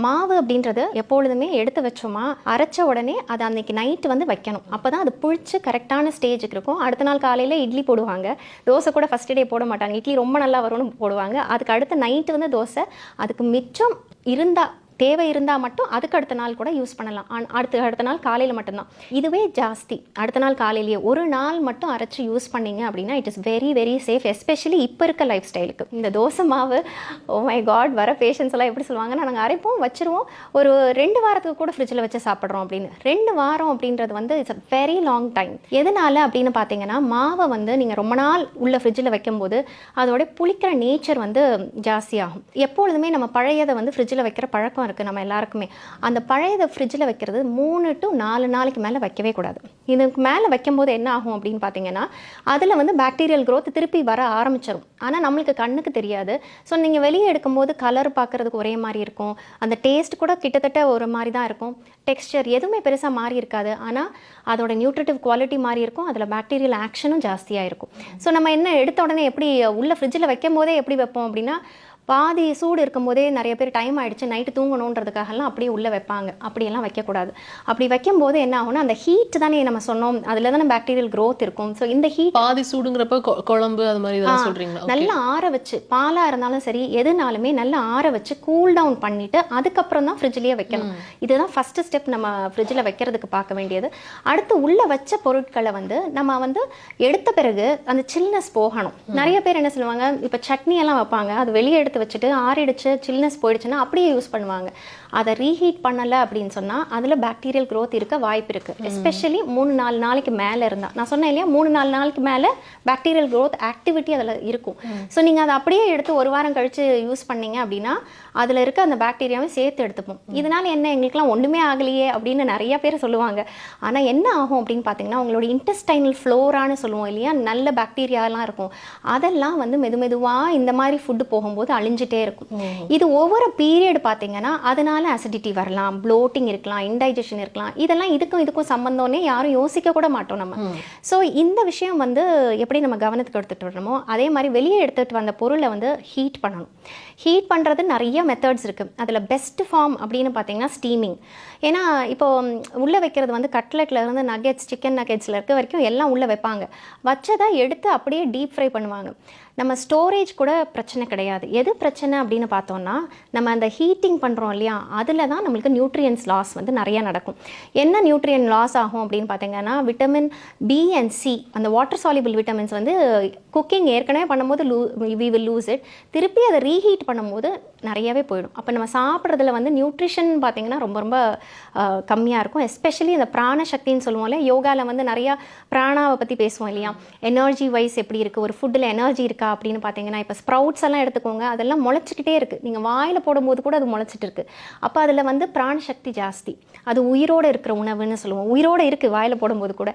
மாவு அப்படின்றது எப்பொழுதுமே எடுத்து வச்சோமா அரைச்ச உடனே அதை அன்னைக்கு நைட்டு வந்து வைக்கணும். அப்போ தான் அது புளிச்சு கரெக்டான ஸ்டேஜுக்கு இருக்கும். அடுத்த நாள் காலையில் இட்லி போடுவாங்க. தோசை கூட ஃபஸ்ட் டே போட மாட்டாங்க. இட்லி ரொம்ப நல்லா வரும்னு போடுவாங்க. அதுக்கு அடுத்த நைட்டு வந்து தோசை. அதுக்கு மிச்சம் இருந்தால் தேவை இருந்தால் மட்டும் அதுக்கு அடுத்த நாள் கூட யூஸ் பண்ணலாம். அடுத்த நாள் காலையில் மட்டும்தான். இதுவே ஜாஸ்தி அடுத்த நாள் காலையிலேயே ஒரு நாள் மட்டும் அரைச்சி யூஸ் பண்ணிங்க அப்படின்னா it is very very safe. Especially இப்போ இருக்க லைஃப் ஸ்டைலுக்கு இந்த தோசை மாவு ஓ மை காட் வர பேஷன்ஸ் எல்லாம் எப்படி சொல்லுவாங்கன்னா நாங்கள் அரைப்போம் வச்சுருவோம் ஒரு 2 வாரத்துக்கு கூட ஃப்ரிட்ஜில் வச்சு சாப்பிட்றோம் அப்படின்னு. 2 வாரம் அப்படின்றது வந்து it's a very long time. எதனால அப்படின்னு பார்த்தீங்கன்னா மாவை வந்து நீங்கள் ரொம்ப நாள் உள்ள ஃப்ரிட்ஜில் வைக்கும்போது அதோட புளிக்கிற நேச்சர் வந்து ஜாஸ்தியாகும். எப்பொழுதுமே நம்ம பழையதை வந்து ஃப்ரிட்ஜில் வைக்கிற பழக்கம் இருக்குது நம்ம எல்லாருக்குமே. அந்த பழையதை ஃப்ரிட்ஜில் வைக்கிறது 3 to 4 நாளைக்கு மேலே வைக்கவே கூடாது. இதுக்கு மேலே வைக்கும்போது என்ன ஆகும் அப்படின்னு பார்த்தீங்கன்னா அதில் வந்து பாக்டீரியல் க்ரோத் திருப்பி வர ஆரம்பிச்சிடும். ஆனால் நம்மளுக்கு கண்ணுக்கு தெரியாது. ஸோ நீங்கள் வெளியே எடுக்கும்போது கலர் பார்க்குறதுக்கு ஒரே மாதிரி இருக்கும். அந்த டேஸ்ட் கூட கிட்டத்தட்ட ஒரு மாதிரி தான் இருக்கும். டெக்ஸ்டர் எதுவுமே பெருசாக மாறி இருக்காது. ஆனால் அதோட நியூட்ரிட்டிவ் குவாலிட்டி மாறி இருக்கும். அதில் பாக்டீரியல் ஆக்ஷனும் ஜாஸ்தியாக இருக்கும். ஸோ நம்ம என்ன எடுத்த உடனே எப்படி உள்ள ஃப்ரிட்ஜில் வைக்கும் போதே எப்படி வைப்போம் அப்படின்னா பாதி சூடு இருக்கும் போதே நிறைய பேர் டைம் ஆகிடுச்சு நைட்டு தூங்கணுன்றதுக்காகலாம் அப்படியே உள்ளே வைப்பாங்க. அப்படியெல்லாம் வைக்கக்கூடாது. அப்படி வைக்கும்போது என்ன ஆகும்னா அந்த ஹீட் தானே நம்ம சொன்னோம் அதில் தானே பாக்டீரியல் க்ரோத் இருக்கும். ஸோ இந்த ஹீட் பாதி சூடுங்கிறப்ப குழம்பு அது மாதிரி இதெல்லாம் சொல்கிறீங்களா? நல்லா ஆற வச்சு பாலாக இருந்தாலும் சரி எதுனாலுமே நல்லா ஆற வச்சு கூல் டவுன் பண்ணிவிட்டு அதுக்கப்புறம் தான் ஃப்ரிட்ஜ்லேயே வைக்கணும். இதுதான் ஃபஸ்ட்டு ஸ்டெப் நம்ம ஃப்ரிட்ஜில் வைக்கிறதுக்கு பார்க்க வேண்டியது. அடுத்து உள்ளே வச்ச பொருட்களை வந்து நம்ம வந்து எடுத்த பிறகு அந்த சில்னஸ் போகணும். நிறைய பேர் என்ன சொல்லுவாங்க இப்போ சட்னி எல்லாம் வைப்பாங்க அது வெளியே எடுத்து வச்சுட்டு ஆறிடுச்சு சில்னஸ் போயிடுச்சுன்னா அப்படியே யூஸ் பண்ணுவாங்க. அதை ரீஹீட் பண்ணலை அப்படின்னு சொன்னால் அதில் பாக்டீரியல் க்ரோத் இருக்க வாய்ப்பு இருக்குது. எஸ்பெஷலி 3-4 நாளைக்கு மேலே இருந்தால் நான் சொன்னேன் இல்லையா 3-4 நாளைக்கு மேலே பாக்டீரியல் க்ரோத் ஆக்டிவிட்டி அதில் இருக்கும். ஸோ நீங்கள் அதை அப்படியே எடுத்து ஒரு வாரம் கழித்து யூஸ் பண்ணீங்க அப்படின்னா அதில் இருக்க அந்த பாக்டீரியாவை சேர்த்து எடுத்துப்போம். இதனால் என்ன எங்களுக்குலாம் ஒன்றுமே ஆகலையே அப்படின்னு நிறைய பேர் சொல்லுவாங்க. ஆனால் என்ன ஆகும் அப்படின்னு பார்த்தீங்கன்னா உங்களோட இன்டெஸ்டைனல் ஃப்ளோரான்னு சொல்லுவோம் இல்லையா நல்ல பாக்டீரியாலாம் இருக்கும். அதெல்லாம் வந்து மெதுவாக இந்த மாதிரி ஃபுட்டு போகும்போது அழிஞ்சிட்டே இருக்கும். இது ஒவ்வொரு பீரியட் பார்த்தீங்கன்னா அதனால அசிடிட்டி வரலாம், ப்ளோட்டிங் இருக்கலாம், இன்டைஜஷன் இருக்கலாம். இதெல்லாம் இதுக்கும் சம்பந்தம்னே யாரும் யோசிக்க கூட மாட்டோம் நம்ம. ஸோ இந்த விஷயம் வந்து எப்படி நம்ம கவனத்துக்கு எடுத்துகிட்டு வரணுமோ அதே மாதிரி வெளியே எடுத்துகிட்டு வந்த பொருளை வந்து ஹீட் பண்ணணும். ஹீட் பண்ணுறது நிறைய மெத்தட்ஸ் இருக்குது. அதில் பெஸ்ட் ஃபார்ம் அப்படின்னு பார்த்தீங்கன்னா ஸ்டீமிங். ஏன்னா இப்போ உள்ளே வைக்கிறது வந்து கட்லெட்லேருந்து நகெட்ஸ் சிக்கன் நகெட்ஸில் இருக்க வரைக்கும் எல்லாம் உள்ளே வைப்பாங்க. வச்சதை எடுத்து அப்படியே டீப் ஃப்ரை பண்ணுவாங்க. நம்ம ஸ்டோரேஜ் கூட பிரச்சனை கிடையாது. எது பிரச்சனை அப்படின்னு பார்த்தோம்னா நம்ம அந்த ஹீட்டிங் பண்ணுறோம் இல்லையா அதில் தான் நம்மளுக்கு நியூட்ரியன்ஸ் லாஸ் வந்து நிறையா நடக்கும். என்ன நியூட்ரியன் லாஸ் ஆகும் அப்படின்னு பார்த்தீங்கன்னா விட்டமின் பி அண்ட் சி அந்த வாட்டர் சால்யூபிள் விட்டமின்ஸ் வந்து குக்கிங் ஏற்கனவே பண்ணும்போது வி வில் லூஸ் இட். திருப்பி அதை ரீஹீட் பண்ணும்போது நிறையவே போயிடும். அப்போ நம்ம சாப்பிட்றதுல வந்து நியூட்ரிஷன் பார்த்திங்கன்னா ரொம்ப ரொம்ப கம்மியாக இருக்கும். எஸ்பெஷலி இந்த பிராண சக்தின்னு சொல்லுவோம் இல்லையா யோகாவில் வந்து நிறையா பிராணாவை பற்றி பேசுவோம் இல்லையா எனர்ஜி வைஸ் எப்படி இருக்குது ஒரு ஃபுட்டில் எனர்ஜி இருக்கா அப்படின்னு பார்த்தீங்கன்னா இப்போ ஸ்ப்ரவுட்ஸ் எல்லாம் எடுத்துக்கோங்க அதெல்லாம் முளைச்சிக்கிட்டே இருக்குது. நீங்கள் வாயில் போடும்போது கூட அது முளைச்சிட்டு இருக்குது. அப்போ அதில் வந்து பிராண சக்தி ஜாஸ்தி. அது உயிரோடு இருக்கிற உணவுன்னு சொல்லுவோம். உயிரோடு இருக்குது வாயில் போடும்போது கூட.